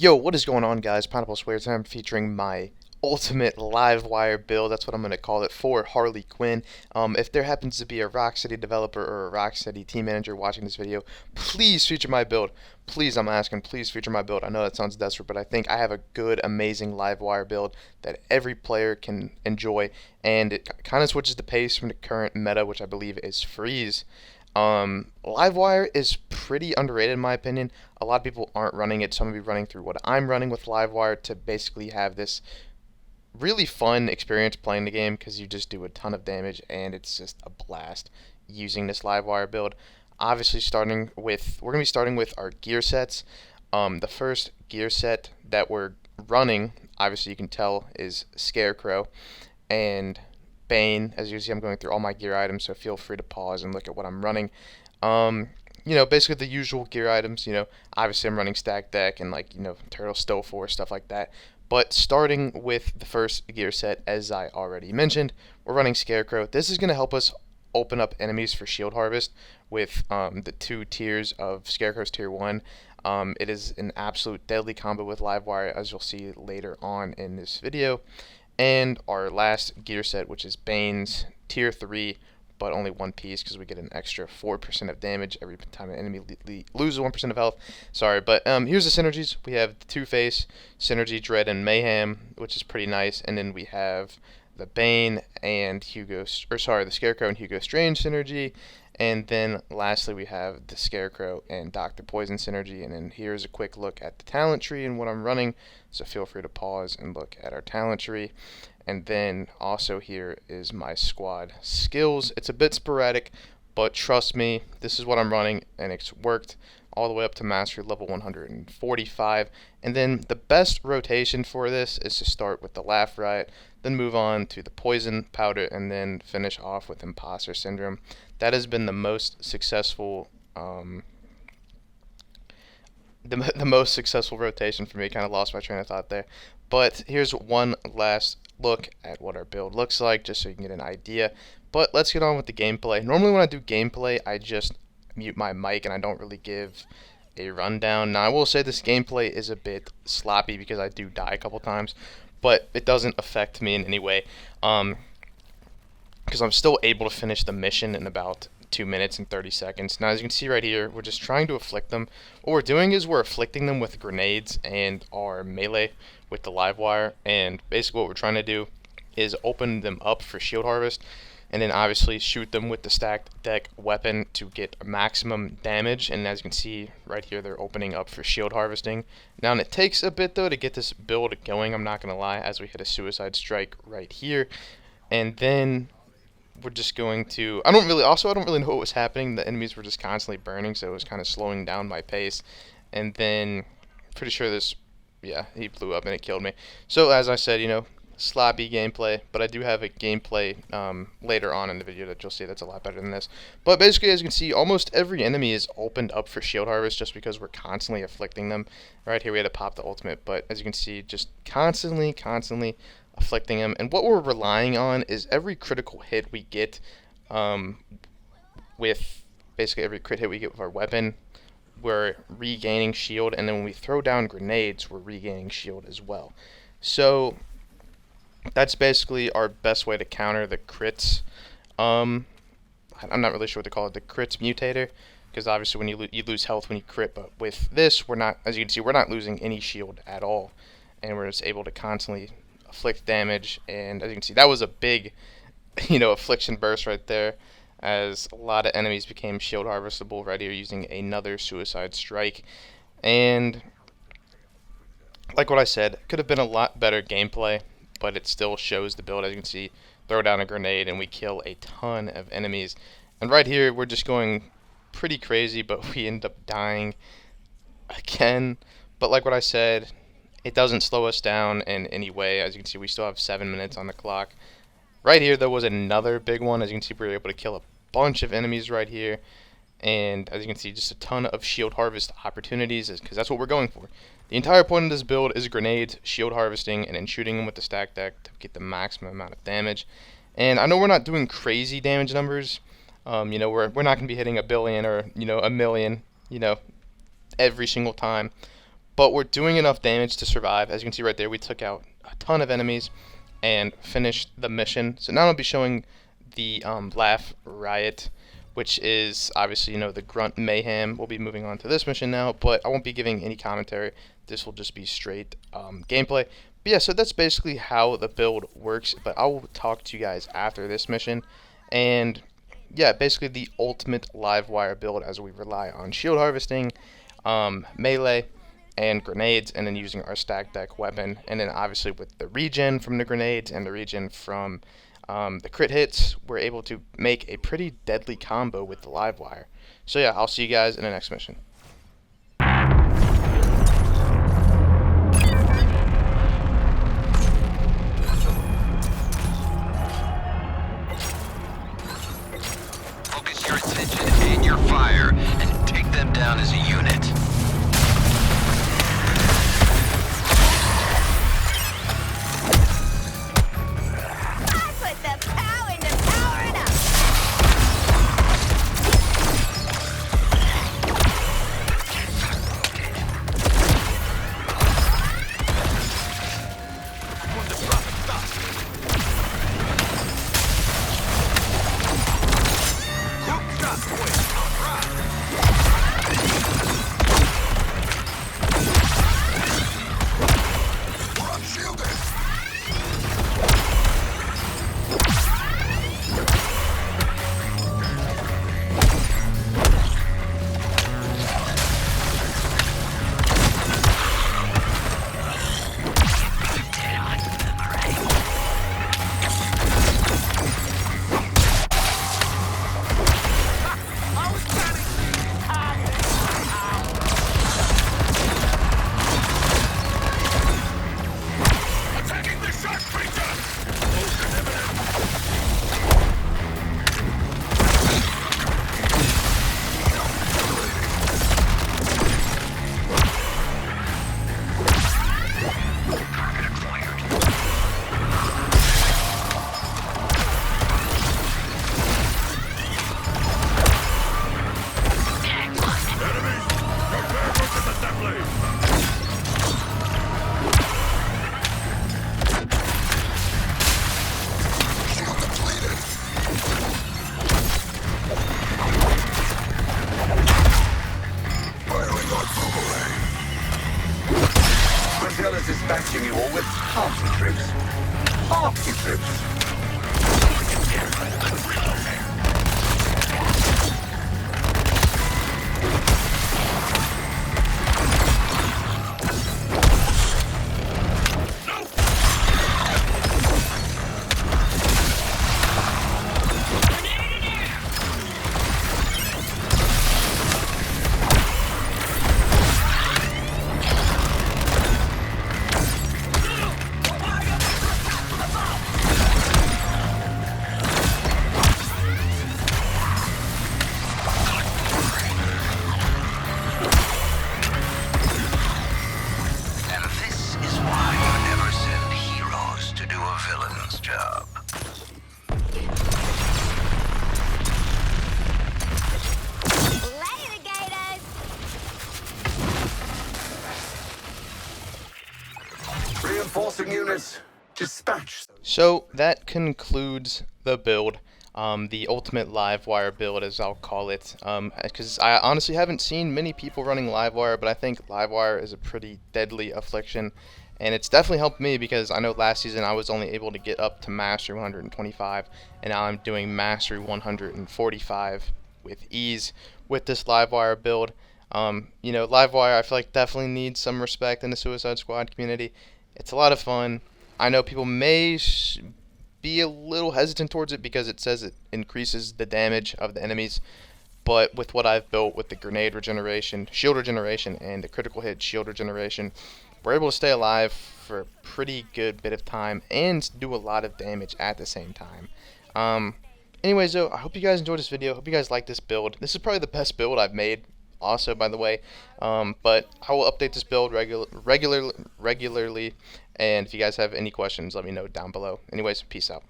Yo, what is going on, guys? Pineapple Swears. I'm featuring my ultimate live wire build. That's what I'm going to call it for Harley Quinn. If there happens to be a Rocksteady developer or a Rocksteady team manager watching this video, please feature my build. Please, I'm asking, please feature my build. I know that sounds desperate, but I think I have a good, amazing live wire build that every player can enjoy, and it kind of switches the pace from the current meta, which I believe is freeze. Livewire is pretty underrated in my opinion. A lot of people aren't running it, so I'm going to be running through what I'm running with Livewire to basically have this really fun experience playing the game because you just do a ton of damage and it's just a blast using this Livewire build. Obviously, we're going to be starting with our gear sets. The first gear set that we're running, obviously you can tell, is Scarecrow and Bane. As you see, I'm going through all my gear items, so feel free to pause and look at what I'm running. Um, basically the usual gear items. Obviously I'm running Stack Deck and Turtle Stow Force, stuff like that. But starting with the first gear set, as I already mentioned, we're running Scarecrow. This is going to help us open up enemies for Shield Harvest with the two tiers of Scarecrow's Tier 1. It is an absolute deadly combo with Livewire, as you'll see later on in this video. And our last gear set, which is Bane's Tier 3, but only one piece because we get an extra 4% of damage every time an enemy loses 1% of health. Sorry, but here's the synergies. We have the Two-Face, Synergy, Dread, and Mayhem, which is pretty nice. And then we have the Bane and the Scarecrow and Hugo Strange synergy. And then lastly, we have the Scarecrow and Dr. Poison synergy. And then here's a quick look at the talent tree and what I'm running. So feel free to pause and look at our talent tree. And then also here is my squad skills. It's a bit sporadic, but trust me, this is what I'm running, and it's worked all the way up to mastery level 145. And then the best rotation for this is to start with the Laugh Riot, then move on to the Poison Powder, and then finish off with Imposter Syndrome. That has been the most successful the most successful rotation for me. Kind of lost my train of thought there. But here's one last look at what our build looks like, just so you can get an idea. But let's get on with the gameplay. Normally when I do gameplay, I just mute my mic and I don't really give a rundown. Now I will say this gameplay is a bit sloppy because I do die a couple times, but it doesn't affect me in any way. Because I'm still able to finish the mission in about 2 minutes and 30 seconds. Now, as you can see right here, we're just trying to afflict them. What we're doing is we're afflicting them with grenades and our melee with the live wire. And basically what we're trying to do is open them up for shield harvest, and then obviously shoot them with the stacked deck weapon to get maximum damage. And as you can see right here, they're opening up for shield harvesting. Now, and it takes a bit though to get this build going, I'm not going to lie, as we hit a suicide strike right here. And then we're just going to, I don't really know what was happening. The enemies were just constantly burning, so it was kind of slowing down my pace. And then pretty sure he blew up and it killed me. So as I said, sloppy gameplay, but I do have a gameplay later on in the video that you'll see that's a lot better than this. But basically, as you can see, almost every enemy is opened up for shield harvest just because we're constantly afflicting them. Right here we had to pop the ultimate, but as you can see, just constantly afflicting them. And what we're relying on is every critical hit we get with basically every crit hit we get with our weapon, we're regaining shield, and then when we throw down grenades, we're regaining shield as well. So that's basically our best way to counter the crits. I'm not really sure what to call it, the crits mutator, because obviously when you lose health when you crit, but with this, we're not, as you can see, we're not losing any shield at all, and we're just able to constantly afflict damage. And as you can see, that was a big affliction burst right there, as a lot of enemies became shield harvestable right here using another suicide strike. And like what I said, could have been a lot better gameplay, but it still shows the build. As you can see, throw down a grenade and we kill a ton of enemies. And right here we're just going pretty crazy, but we end up dying again. But like what I said, it doesn't slow us down in any way. As you can see, we still have 7 minutes on the clock. Right here, there was another big one. As you can see, we were able to kill a bunch of enemies right here. And as you can see, just a ton of shield harvest opportunities, because that's what we're going for. The entire point of this build is grenades, shield harvesting, and then shooting them with the stack deck to get the maximum amount of damage. And I know we're not doing crazy damage numbers. We're not going to be hitting 1 billion or a million, every single time. but we're doing enough damage to survive. As you can see right there, we took out a ton of enemies and finished the mission. So now I'll be showing the Laugh Riot, which is obviously, the Grunt Mayhem. We'll be moving on to this mission now, but I won't be giving any commentary. This will just be straight gameplay. But yeah, so that's basically how the build works, but I will talk to you guys after this mission. And yeah, basically the ultimate live wire build, as we rely on shield harvesting, melee, and grenades, and then using our stack deck weapon, and then obviously with the regen from the grenades and the regen from the crit hits, we're able to make a pretty deadly combo with the live wire. So yeah, I'll see you guys in the next mission. Focus your attention and your fire, and take them down as a unit. Dispatching you all with party tricks. Party tricks. Reinforcing units, dispatch. So that concludes the build, the ultimate live wire build, as I'll call it, because I honestly haven't seen many people running live wire, but I think live wire is a pretty deadly affliction, and it's definitely helped me, because I know last season I was only able to get up to Mastery 125, and now I'm doing Mastery 145 with ease with this live wire build. Live wire I feel like definitely needs some respect in the Suicide Squad community. It's a lot of fun. I know people may be a little hesitant towards it because it says it increases the damage of the enemies, but with what I've built with the grenade regeneration, shield regeneration, and the critical hit shield regeneration, we're able to stay alive for a pretty good bit of time and do a lot of damage at the same time. Anyways, though, I hope you guys enjoyed this video. I hope you guys like this build. This is probably the best build I've made, also, by the way, but I will update this build regularly, and if you guys have any questions, let me know down below. Anyways, peace out.